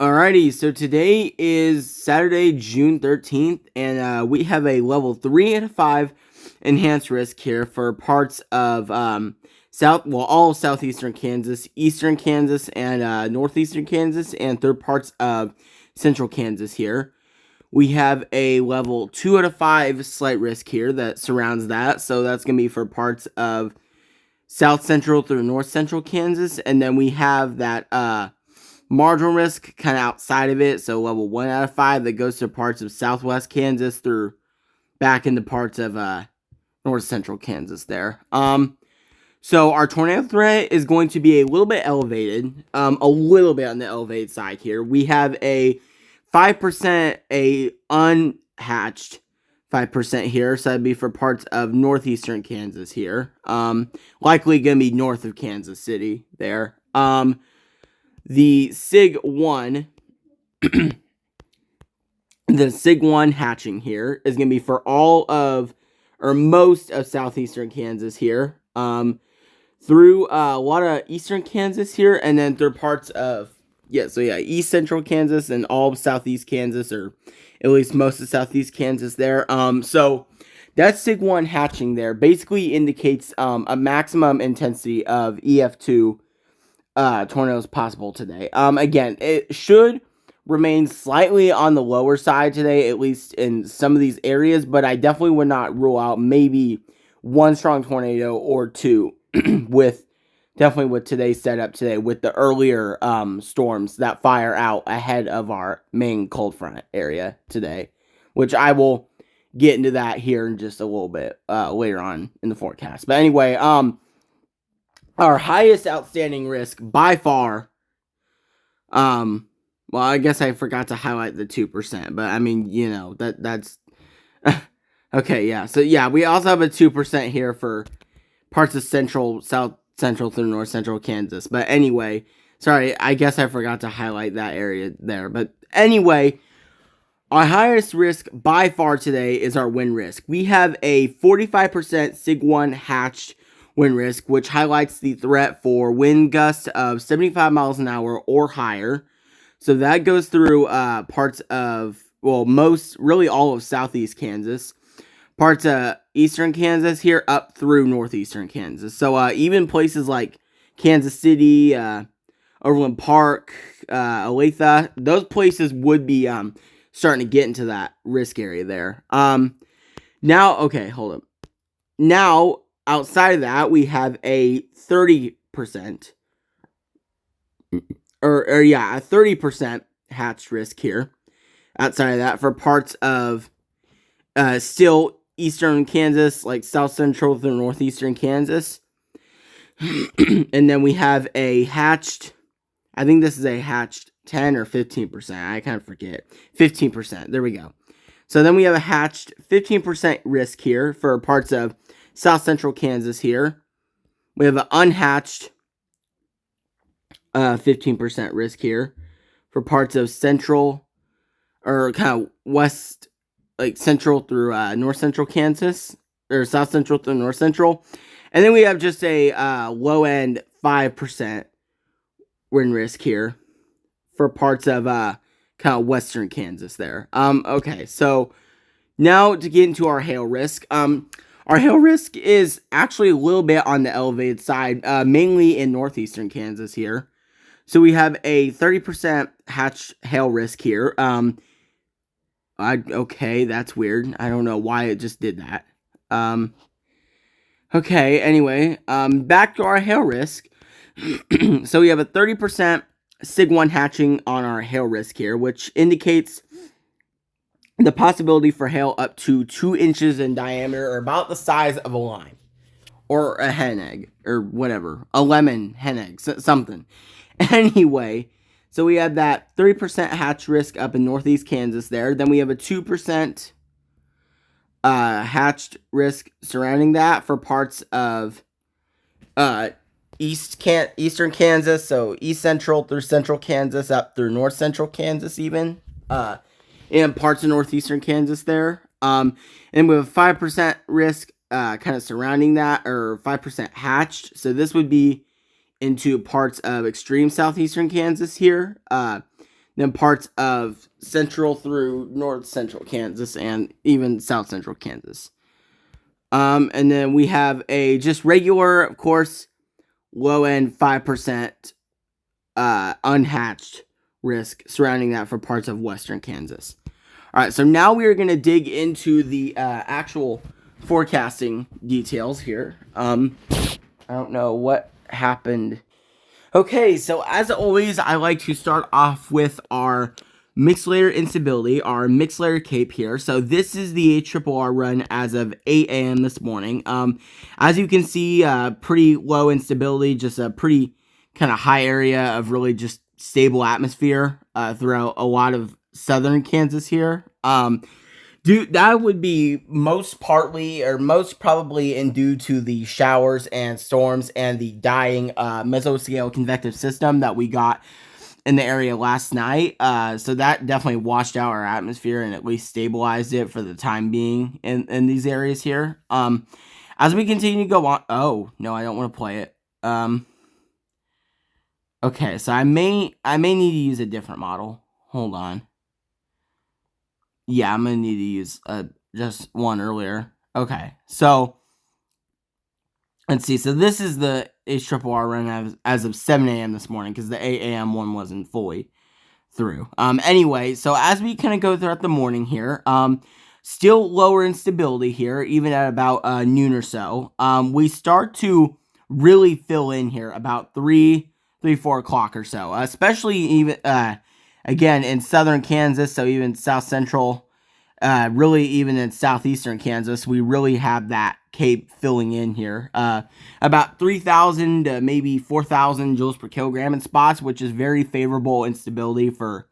Alrighty, so today is Saturday, June 13th, and we have a level 3 out of 5 enhanced risk here for parts of all of southeastern Kansas, eastern Kansas, and northeastern Kansas, and third parts of central Kansas here. We have a level 2 out of 5 slight risk here that surrounds that, so that's going to be for parts of south central through north central Kansas, and then we have that marginal risk kind of outside of it, so level 1 out of 5 that goes to parts of southwest Kansas through back into parts of north central Kansas there. So our tornado threat is going to be a little bit elevated, a little bit on the elevated side here. We have a 5%, a unhatched 5% here, so that'd be for parts of northeastern Kansas here. Likely going to be north of Kansas City there. The SIG 1, the SIG 1 hatching here is going to be for all of, or most of southeastern Kansas here, through a lot of eastern Kansas here, and then through parts of, east central Kansas and all of southeast Kansas, or at least most of southeast Kansas there. So that SIG 1 hatching there basically indicates a maximum intensity of EF-2 tornadoes possible today. Again, it should remain slightly on the lower side today, at least in some of these areas, but I definitely would not rule out maybe one strong tornado or two with today's setup today with the earlier storms that fire out ahead of our main cold front area today, which I will get into that here in just a little bit later on in the forecast. But anyway, our highest outstanding risk by far, well, I guess I forgot to highlight the 2%, but I mean, that's, okay, yeah, so yeah, we also have a 2% here for parts of south central through north central Kansas, but anyway, sorry, I guess I forgot to highlight that area there, but anyway, our highest risk by far today is our wind risk. We have a 45% SIG 1 hatched wind risk, which highlights the threat for wind gusts of 75 miles an hour or higher. So that goes through parts of, really all of southeast Kansas, parts of eastern Kansas here up through northeastern Kansas. So even places like Kansas City, Overland Park, Olathe, those places would be starting to get into that risk area there. Now, okay, hold up. Now, outside of that, we have a 30%, a 30% hatched risk here. Outside of that, for parts of still eastern Kansas, like south central to northeastern Kansas. And then we have a hatched, I think this is a hatched 10 or 15%. I kind of forget. 15%. There we go. So then we have a hatched 15% risk here for parts of south central Kansas here. We have an unhatched 15% risk here for parts of central, or kind of west, like central through north central Kansas, or south central through north central. And then we have just a low end 5% wind risk here for parts of kind of western Kansas there. Okay, so now to get into our hail risk. Our hail risk is actually a little bit on the elevated side, mainly in northeastern Kansas here. So we have a 30% hatched hail risk here. Okay, that's weird. I don't know why it just did that. Okay, anyway, back to our hail risk. So we have a 30% SIG 1 hatching on our hail risk here, which indicates the possibility for hail up to 2 inches in diameter, or about the size of a lime, or a hen egg, or whatever, a lemon hen egg, something. Anyway, so we have that 30% hatch risk up in northeast Kansas there. Then we have a 2% hatched risk surrounding that for parts of eastern Kansas, so east central through central Kansas up through north central Kansas even. In parts of northeastern Kansas there. And we have 5% risk kind of surrounding that, or 5% hatched. So this would be into parts of extreme southeastern Kansas here. Then then parts of central through north central Kansas and even south central Kansas. And then we have a just regular, of course, low end 5% unhatched risk surrounding that for parts of western Kansas. All right, so now we are going to dig into the actual forecasting details here. I don't know what happened. Okay, so as always, I like to start off with our mixed layer instability, our mixed layer cape here. So this is the ARRR run as of 8 a.m. this morning. As you can see, pretty low instability, just a pretty kind of high area of really just stable atmosphere throughout a lot of southern Kansas here. That would be most partly or most probably in due to the showers and storms and the dying mesoscale convective system that we got in the area last night. So that definitely washed out our atmosphere and at least stabilized it for the time being in these areas here. As we continue to go on, oh no, I don't want to play it. Okay, so I may need to use a different model. Hold on. Yeah, I'm going to need to use just one earlier. Okay, so let's see. So this is the ARRR run as of 7 a.m. this morning because the 8 a.m. one wasn't fully through. Anyway, so as we kind of go throughout the morning here, still lower instability here, even at about noon or so. We start to really fill in here about 4 o'clock or so, especially even again in southern Kansas, so even south central, really even in southeastern Kansas, we really have that cape filling in here. About 3,000 to maybe 4,000 joules per kilogram in spots, which is very favorable instability for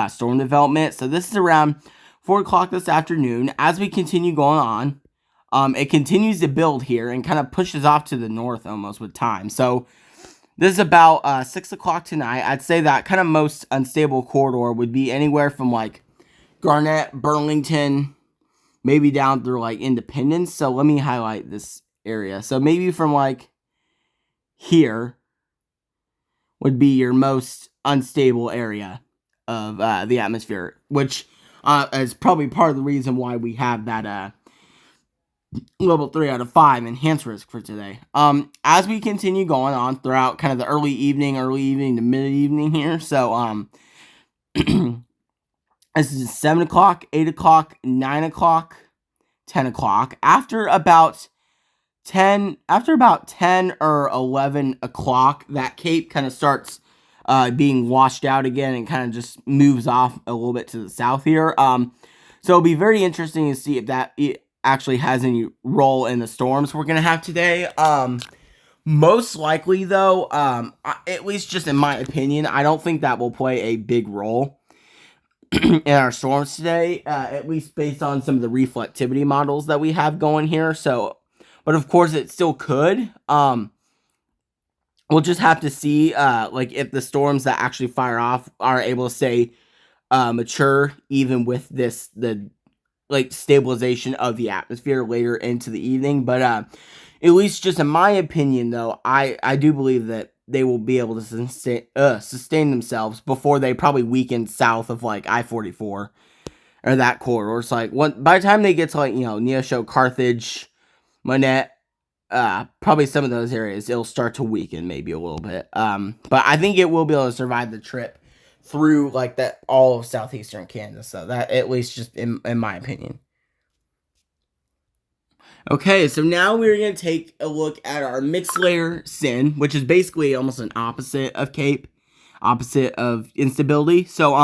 storm development. So this is around 4 o'clock this afternoon. As we continue going on, it continues to build here and kind of pushes off to the north almost with time. So this is about 6 o'clock tonight. I'd say that kind of most unstable corridor would be anywhere from like Garnett, Burlington, maybe down through like Independence. So let me highlight this area. So maybe from like here would be your most unstable area of the atmosphere, which is probably part of the reason why we have that level 3 out of 5 enhanced risk for today. As we continue going on throughout kind of the early evening to mid-evening here. So this is 7 o'clock, 8 o'clock, 9 o'clock, 10 o'clock. After about 10 or 11 o'clock, that cape kind of starts being washed out again and kind of just moves off a little bit to the south here. So it'll be very interesting to see if that actually has any role in the storms we're going to have today. Most likely, though, at least just in my opinion, I don't think that will play a big role in our storms today, at least based on some of the reflectivity models that we have going here. So, but of course it still could. We'll just have to see, like if the storms that actually fire off are able to stay mature, even with the like stabilization of the atmosphere later into the evening. But at least just in my opinion, though, I do believe that they will be able to sustain themselves before they probably weaken south of like I-44 or that corridor. It's like by the time they get to like, Neosho, Carthage, Monette, probably some of those areas, it'll start to weaken maybe a little bit. But I think it will be able to survive the trip through like that all of southeastern Kansas. So that at least just in my opinion. Okay, so now we're going to take a look at our mixed layer SIN, which is basically almost an opposite of CAPE, opposite of instability. So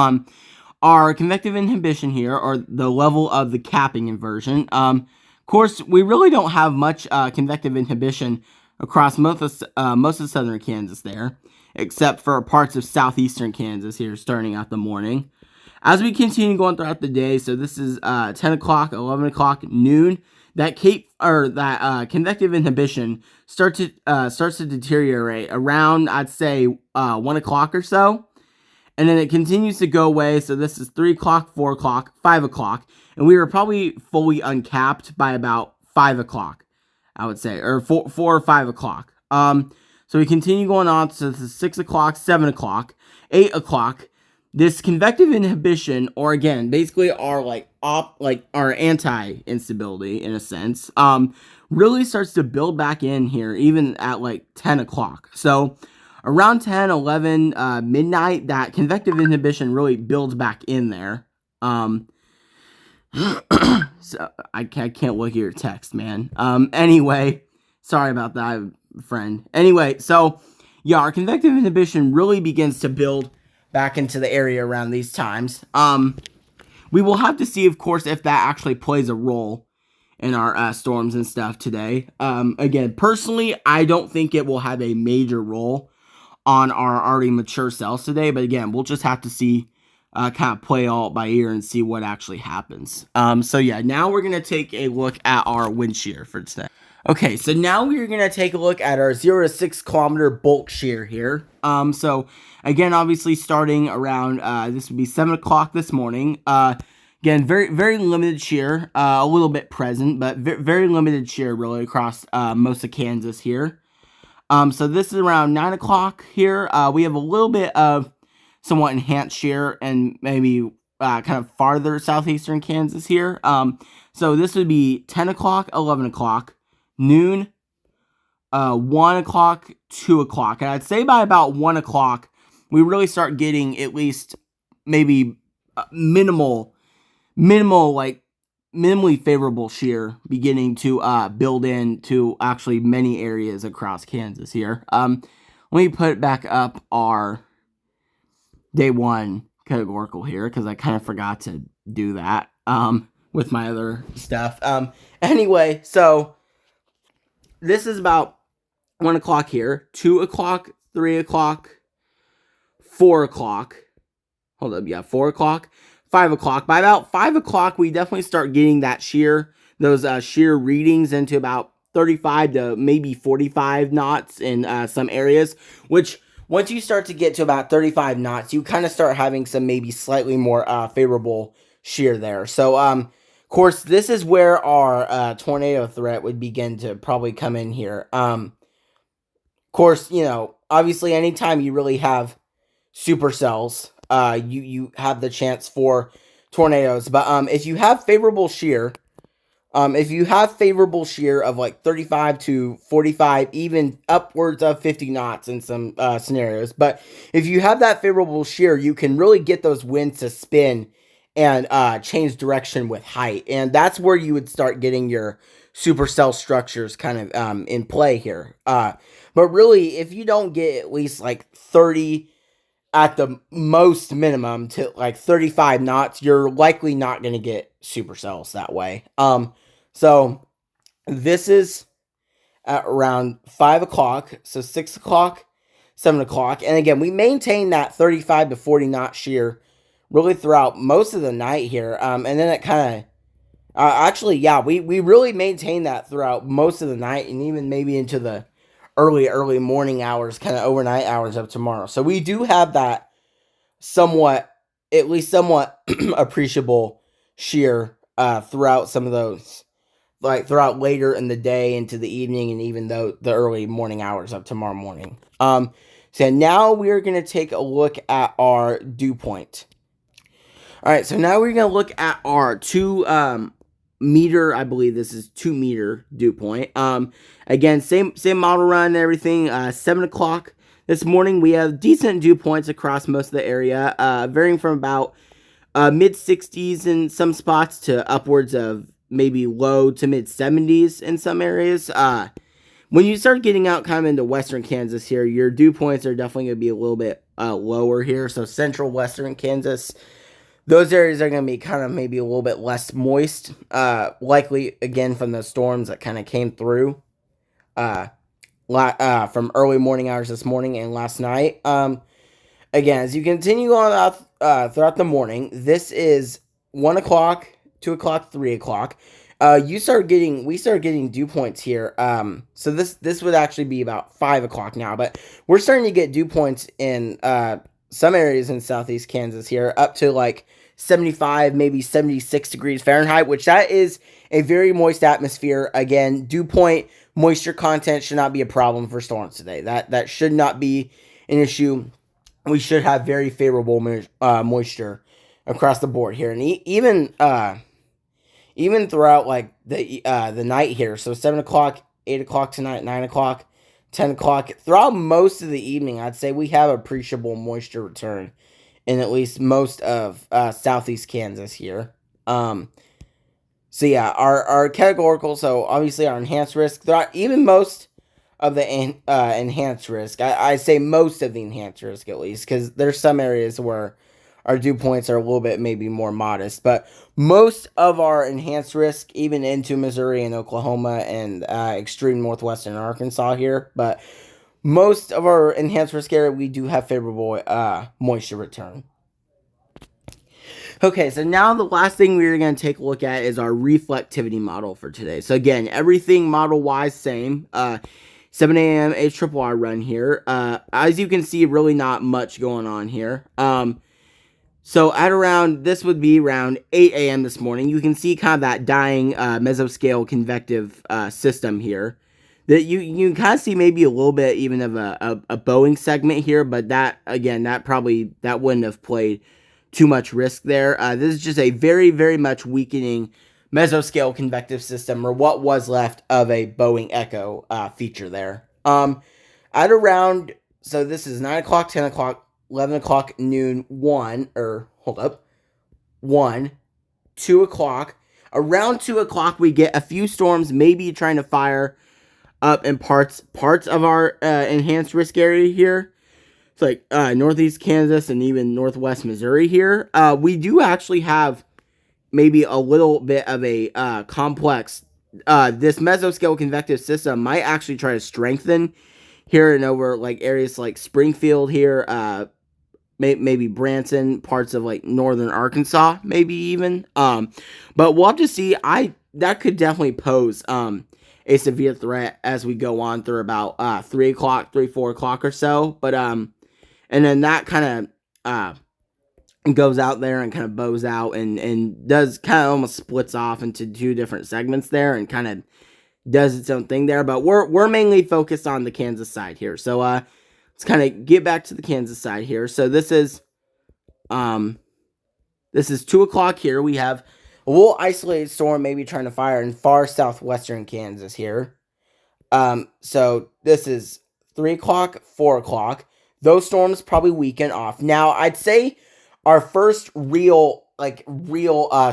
our convective inhibition here, or the level of the capping inversion. Of course, we really don't have much convective inhibition across most of southern Kansas there, except for parts of southeastern Kansas here starting out the morning. As we continue going throughout the day, so this is 10 o'clock, 11 o'clock, noon, that convective inhibition starts to deteriorate around, I'd say, 1 o'clock or so. And then it continues to go away. So this is 3 o'clock, 4 o'clock, 5 o'clock. And we were probably fully uncapped by about 5 o'clock, I would say, or 4 or 5 o'clock. So we continue going on. So this is 6 o'clock, 7 o'clock, 8 o'clock. this convective inhibition, or again, basically our our anti-instability in a sense, really starts to build back in here, even at like 10 o'clock. So around 10, 11, midnight, that convective inhibition really builds back in there. So I can't look at your text, man. Anyway, sorry about that, friend. Anyway, so yeah, our convective inhibition really begins to build back into the area around these times. We will have to see, of course, if that actually plays a role in our storms and stuff today. Again, personally, I don't think it will have a major role on our already mature cells today, but again, we'll just have to see, kind of play all by ear and see what actually happens. So yeah, now we're going to take a look at our wind shear for today. Okay, so now we're going to take a look at our 0 to 6 kilometer bulk shear here. So again, obviously starting around, this would be 7 o'clock this morning. Again, very limited shear, a little bit present, but very limited shear really across most of Kansas here. So this is around 9 o'clock here. We have a little bit of somewhat enhanced shear and maybe kind of farther southeastern Kansas here. So this would be 10 o'clock, 11 o'clock, noon, 1 o'clock, 2 o'clock. And I'd say by about 1 o'clock, we really start getting at least maybe minimally favorable shear beginning to build into actually many areas across Kansas here. Let me put back up our day one categorical here because I kind of forgot to do that with my other stuff. Anyway, so this is about 1 o'clock here, 2 o'clock, 3 o'clock, 4 o'clock. Hold up, yeah, 4 o'clock, 5 o'clock. By about 5 o'clock, we definitely start getting that shear, those shear readings into about 35 to maybe 45 knots in some areas, which once you start to get to about 35 knots, you kind of start having some maybe slightly more favorable shear there. So, of course, this is where our tornado threat would begin to probably come in here. Of course, you know, obviously anytime you really have supercells, you have the chance for tornadoes. But if you have favorable shear, of like 35 to 45, even upwards of 50 knots in some scenarios. But if you have that favorable shear, you can really get those winds to spin and change direction with height. And that's where you would start getting your supercell structures kind of in play here. But really, if you don't get at least like 30 at the most minimum to like 35 knots, you're likely not going to get supercells that way. So this is at around 5 o'clock, so 6 o'clock, 7 o'clock. And again, we maintain that 35 to 40 knot shear really throughout most of the night here. And then it kind of, actually, yeah, we really maintain that throughout most of the night and even maybe into the early morning hours, kind of overnight hours of tomorrow. So we do have that at least somewhat appreciable shear throughout some of those, like throughout later in the day into the evening and even though the early morning hours of tomorrow morning. So now we're going to take a look at our dew point. All right, so now we're going to look at our 2 meter, I believe this is 2 meter dew point. Again, same model run and everything. 7 o'clock this morning, we have decent dew points across most of the area, varying from about mid 60s in some spots to upwards of maybe low to mid 70s in some areas. When you start getting out kind of into western Kansas here, your dew points are definitely going to be a little bit lower here. So central western Kansas, those areas are going to be kind of maybe a little bit less moist, likely again from the storms that kind of came through from early morning hours this morning and last night. Again, as you continue on throughout the morning, this is 1 o'clock, 2 o'clock, 3 o'clock. We start getting dew points here. So this would actually be about 5 o'clock now, but we're starting to get dew points in some areas in southeast Kansas here, up to like 75, maybe 76 degrees Fahrenheit, which that is a very moist atmosphere. Again, dew point moisture content should not be a problem for storms today. That should not be an issue we should have very favorable moisture across the board here, and even throughout like the night here. So 7 o'clock, 8 o'clock tonight, 9 o'clock, 10 o'clock. Throughout most of the evening, I'd say we have appreciable moisture return in at least most of southeast Kansas here. So yeah, our categorical. So obviously our enhanced risk. Throughout even most of the enhanced risk. I say most of the enhanced risk at least, because there's some areas where our dew points are a little bit maybe more modest, but most of our enhanced risk, even into Missouri and Oklahoma and extreme northwestern Arkansas here, but most of our enhanced risk area, we do have favorable moisture return. Okay, so now the last thing we're going to take a look at is our reflectivity model for today. So again, everything model-wise same. 7 a.m. HRRR run here. As you can see, really not much going on here. So at around, this would be around 8 a.m. this morning. You can see kind of that dying mesoscale convective system here. That you kind of see maybe a little bit even of a bowing segment here, but that, again, that wouldn't have played too much risk there. This is just a very, very much weakening mesoscale convective system, or what was left of a Boeing Echo feature there. At around, so this is 9 o'clock, 10 o'clock, 11 o'clock, noon, 1, 2 o'clock. Around 2 o'clock, we get a few storms maybe trying to fire up in parts of our enhanced risk area here. It's like northeast Kansas and even northwest Missouri here. We do actually have maybe a little bit of a complex. This mesoscale convective system might actually try to strengthen here and over like areas like Springfield here, maybe Branson, parts of like northern Arkansas, maybe even. But we'll have to see. That could definitely pose a severe threat as we go on through about 3 o'clock, 4 o'clock or so. But and then that kind of goes out there and kind of bows out and does kind of almost splits off into two different segments there and kind of does its own thing there. But we're mainly focused on the Kansas side here. So let's kind of get back to the Kansas side here. So this is 2 o'clock here. We have a little isolated storm maybe trying to fire in far southwestern Kansas here. So this is 3 o'clock, 4 o'clock. Those storms probably weaken off. Now, I'd say our first real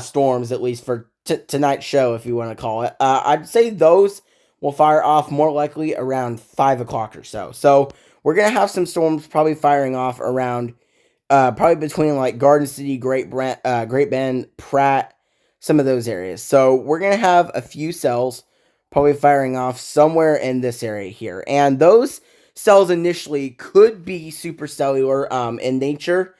storms, at least for tonight's show, if you want to call it, I'd say those will fire off more likely around 5 o'clock or so. So we're going to have some storms probably firing off around, probably between like Garden City, Great Bend, Pratt, some of those areas. So we're going to have a few cells probably firing off somewhere in this area here. And those cells initially could be supercellular in nature.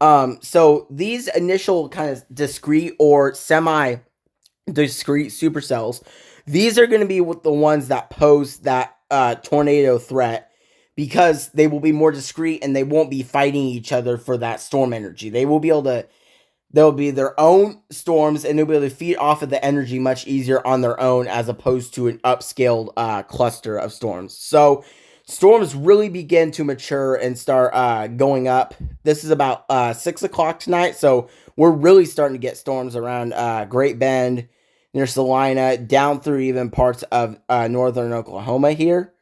So these initial kind of discrete or semi-discrete supercells, these are going to be the ones that pose that tornado threat, because they will be more discrete and they won't be fighting each other for that storm energy. They'll be their own storms, and they'll be able to feed off of the energy much easier on their own, as opposed to an upscaled cluster of storms. So storms really begin to mature and start going up. This is about 6 o'clock tonight, so we're really starting to get storms around Great Bend, near Salina, down through even parts of northern Oklahoma here.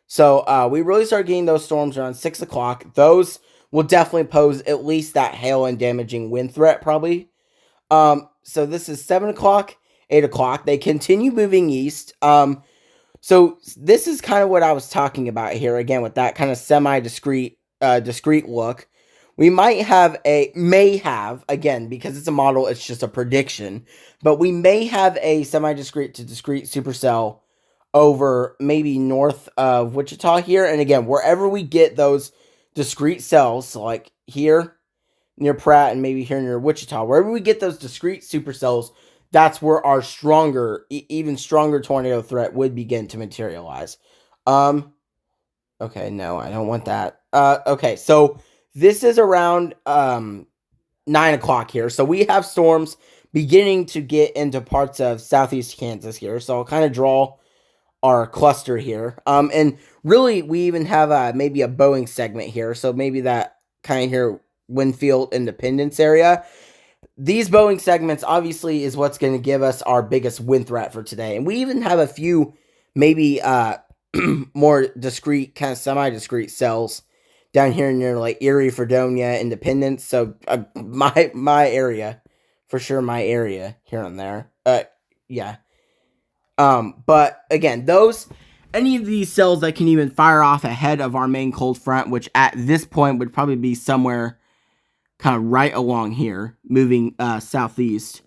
So we really start getting those storms around 6 o'clock. Those will definitely pose at least that hail and damaging wind threat, probably. So this is 7 o'clock, 8 o'clock. They continue moving east. So this is kind of what I was talking about here, again, with that kind of semi-discrete discrete look. We may have, again, because it's a model, it's just a prediction, but we may have a semi-discrete to discrete supercell over maybe north of Wichita here. And again, wherever we get those discrete cells, so like here near Pratt and maybe here near Wichita, wherever we get those discrete supercells, that's where our even stronger tornado threat would begin to materialize. Okay, no, I don't want that. Okay, so this is around 9 o'clock here. So we have storms beginning to get into parts of southeast Kansas here. So I'll kind of draw our cluster here. And really, we even have maybe a Boeing segment here. So maybe that kind of here, Winfield, Independence area. These Boeing segments obviously is what's going to give us our biggest wind threat for today. And we even have a few maybe more discrete, kind of semi-discrete cells down here near like Erie, Fredonia, Independence. So my area, for sure, my area here and there. Yeah. But again, any of these cells that can even fire off ahead of our main cold front, which at this point would probably be somewhere kind of right along here, moving southeast.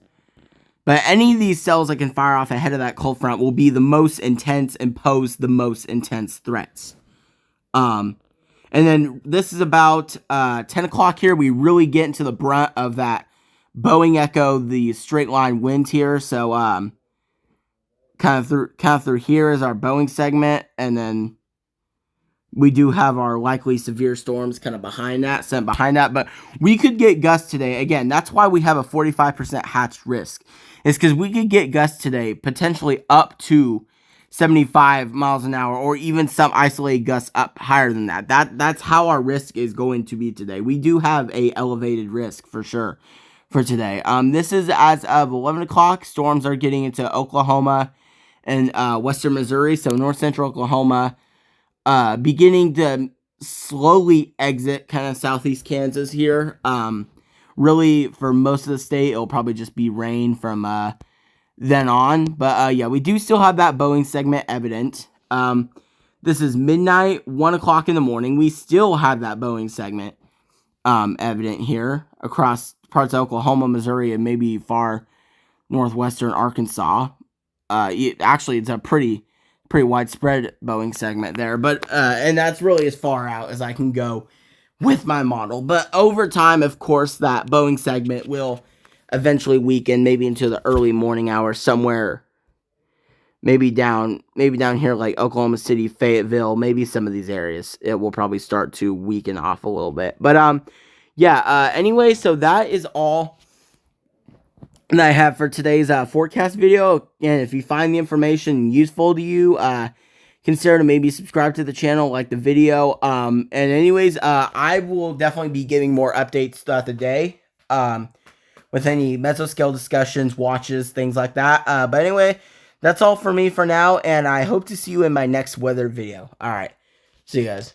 But any of these cells that can fire off ahead of that cold front will be the most intense and pose the most intense threats. And then this is about 10 o'clock here. We really get into the brunt of that Boeing Echo, the straight line wind here. So kind of through here is our Boeing segment, and then we do have our likely severe storms kind of sent behind that, but we could get gusts today. Again, that's why we have a 45% hatched risk. It's because we could get gusts today, potentially up to 75 miles an hour, or even some isolated gusts up higher than that. That's how our risk is going to be today. We do have a elevated risk for sure for today. This is as of 11 o'clock. Storms are getting into Oklahoma and western Missouri, so north central Oklahoma. Beginning to slowly exit kind of southeast Kansas here. Really, for most of the state, it'll probably just be rain from then on. But yeah, we do still have that Boeing segment evident. This is midnight, 1 o'clock in the morning. We still have that Boeing segment evident here across parts of Oklahoma, Missouri, and maybe far northwestern Arkansas. Actually, it's a pretty widespread Boeing segment there, but and that's really as far out as I can go with my model. But over time, of course, that Boeing segment will eventually weaken, maybe into the early morning hours somewhere, maybe down here like Oklahoma City, Fayetteville, maybe some of these areas. It will probably start to weaken off a little bit. But yeah. Anyway, so that is all that I have for today's forecast video. And if you find the information useful to you, consider to maybe subscribe to the channel, like the video. And anyways, I will definitely be giving more updates throughout the day, with any mesoscale discussions, watches, things like that. But anyway, that's all for me for now, and I hope to see you in my next weather video. All right, see you guys.